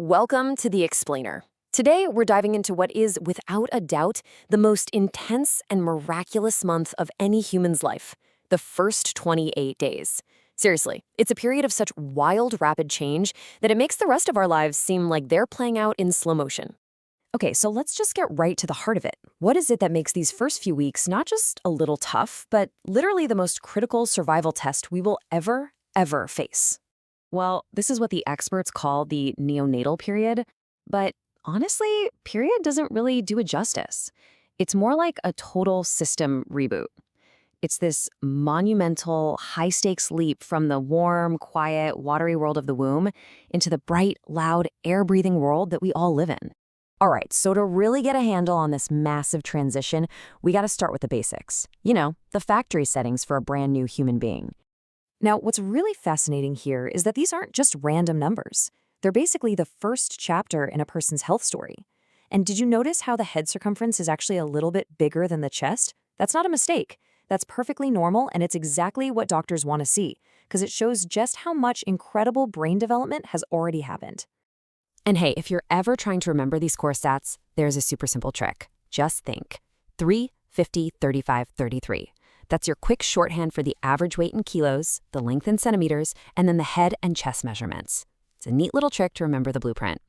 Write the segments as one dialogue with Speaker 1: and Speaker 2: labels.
Speaker 1: Welcome to The Explainer. Today, we're diving into what is, without a doubt, the most intense and miraculous month of any human's life, the first 28 days. Seriously, it's a period of such wild, rapid change that it makes the rest of our lives seem like they're playing out in slow motion. Okay, so let's just get right to the heart of it. What is it that makes these first few weeks not just a little tough, but literally the most critical survival test we will ever face? Well, this is what the experts call the neonatal period, but honestly, period doesn't really do it justice. It's more like a total system reboot. It's this monumental, high-stakes leap from the warm, quiet, watery world of the womb into the bright, loud, air-breathing world that we all live in. All right, so to really get a handle on this massive transition, we got to start with the basics. You know, the factory settings for a brand new human being. Now, what's really fascinating here is that these aren't just random numbers. They're basically the first chapter in a person's health story. And did you notice how the head circumference is actually a little bit bigger than the chest? That's not a mistake. That's perfectly normal, and it's exactly what doctors want to see, because it shows just how much incredible brain development has already happened. And hey, if you're ever trying to remember these core stats, there's a super simple trick. Just think 3, 50, 35, 33. That's your quick shorthand for the average weight in kilos, the length in centimeters, and then the head and chest measurements. It's a neat little trick to remember the blueprint.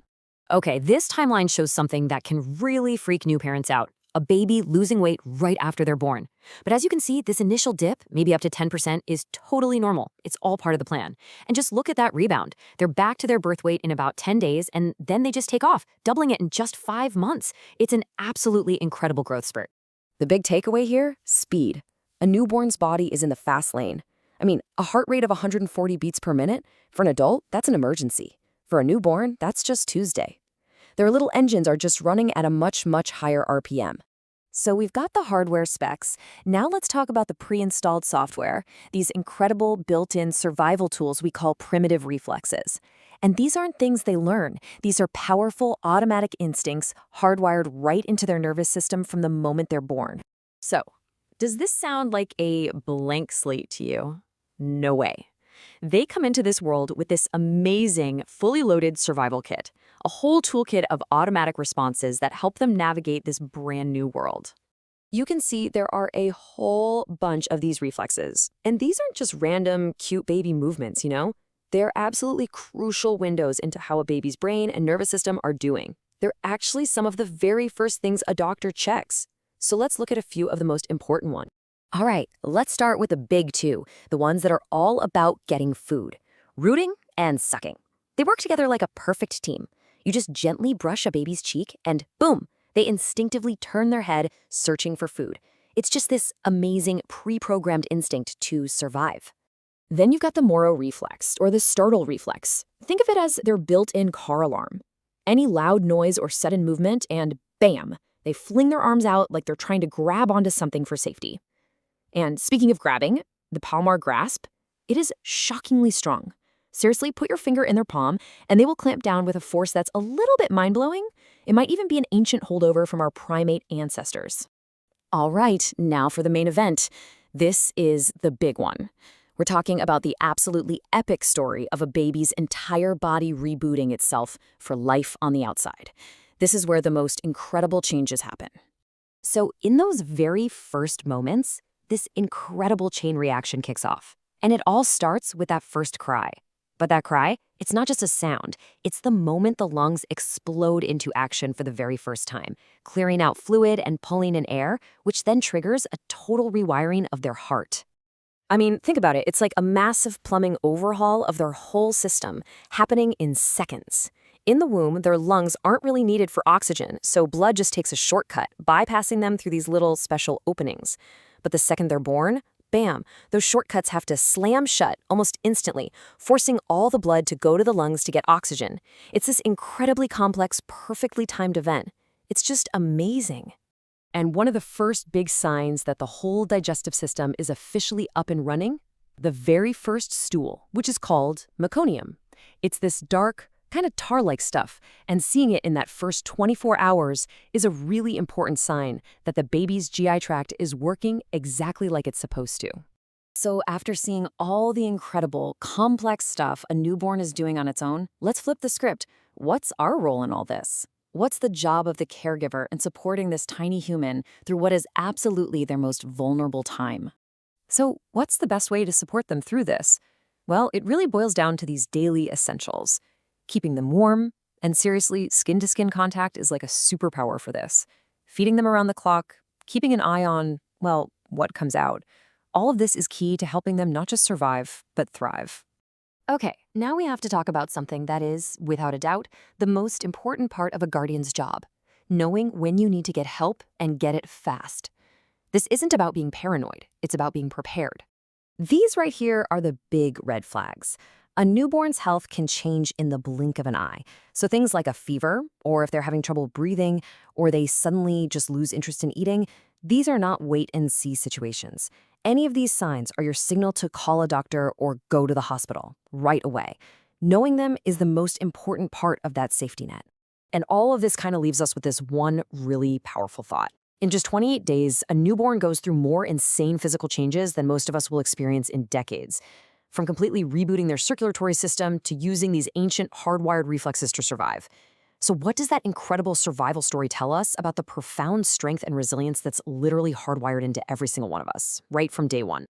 Speaker 1: Okay, this timeline shows something that can really freak new parents out. A baby losing weight right after they're born. But as you can see, this initial dip, maybe up to 10%, is totally normal. It's all part of the plan. And just look at that rebound. They're back to their birth weight in about 10 days, and then they just take off, doubling it in just 5 months. It's an absolutely incredible growth spurt. The big takeaway here? Speed. A newborn's body is in the fast lane. I mean, a heart rate of 140 beats per minute? For an adult, that's an emergency. For a newborn, that's just Tuesday. Their little engines are just running at a much higher RPM. So we've got the hardware specs. Now let's talk about the pre-installed software, these incredible built-in survival tools we call primitive reflexes. And these aren't things they learn. These are powerful automatic instincts hardwired right into their nervous system from the moment they're born. So, does this sound like a blank slate to you? No way. They come into this world with this amazing, fully loaded survival kit, a whole toolkit of automatic responses that help them navigate this brand new world. You can see there are a whole bunch of these reflexes. And these aren't just random, cute baby movements, you know? They're absolutely crucial windows into how a baby's brain and nervous system are doing. They're actually some of the very first things a doctor checks. So let's look at a few of the most important ones. All right, let's start with the big two, the ones that are all about getting food. Rooting and sucking. They work together like a perfect team. You just gently brush a baby's cheek and boom, they instinctively turn their head searching for food. It's just this amazing pre-programmed instinct to survive. Then you've got the Moro reflex, or the startle reflex. Think of it as their built-in car alarm. Any loud noise or sudden movement and bam, they fling their arms out like they're trying to grab onto something for safety. And speaking of grabbing, the palmar grasp, it is shockingly strong. Seriously, put your finger in their palm, and they will clamp down with a force that's a little bit mind-blowing. It might even be an ancient holdover from our primate ancestors. All right, now for the main event. This is the big one. We're talking about the absolutely epic story of a baby's entire body rebooting itself for life on the outside. This is where the most incredible changes happen. So in those very first moments, this incredible chain reaction kicks off. And it all starts with that first cry. But that cry, it's not just a sound. It's the moment the lungs explode into action for the very first time, clearing out fluid and pulling in air, which then triggers a total rewiring of their heart. I mean, think about it. It's like a massive plumbing overhaul of their whole system, happening in seconds. In the womb, their lungs aren't really needed for oxygen, so blood just takes a shortcut, bypassing them through these little special openings. But the second they're born, bam, those shortcuts have to slam shut almost instantly, forcing all the blood to go to the lungs to get oxygen. It's this incredibly complex, perfectly timed event. It's just amazing. And one of the first big signs that the whole digestive system is officially up and running, the very first stool, which is called meconium. It's this dark, kind of tar-like stuff, and seeing it in that first 24 hours is a really important sign that the baby's GI tract is working exactly like it's supposed to. So after seeing all the incredible, complex stuff a newborn is doing on its own, let's flip the script. what's our role in all this? What's the job of the caregiver in supporting this tiny human through what is absolutely their most vulnerable time? So, what's the best way to support them through this? Well, it really boils down to these daily essentials. Keeping them warm, and seriously, skin-to-skin contact is like a superpower for this. Feeding them around the clock, keeping an eye on, well, what comes out. All of this is key to helping them not just survive, but thrive. Okay, now we have to talk about something that is, without a doubt, the most important part of a guardian's job: knowing when you need to get help and get it fast. This isn't about being paranoid, it's about being prepared. These right here are the big red flags. A newborn's health can change in the blink of an eye. So things like a fever, or if they're having trouble breathing, or they suddenly just lose interest in eating, these are not wait-and-see situations. Any of these signs are your signal to call a doctor or go to the hospital right away. Knowing them is the most important part of that safety net. And all of this kind of leaves us with this one really powerful thought. In just 28 days, a newborn goes through more insane physical changes than most of us will experience in decades. From completely rebooting their circulatory system to using these ancient hardwired reflexes to survive. So what does that incredible survival story tell us about the profound strength and resilience that's literally hardwired into every single one of us, right from day one?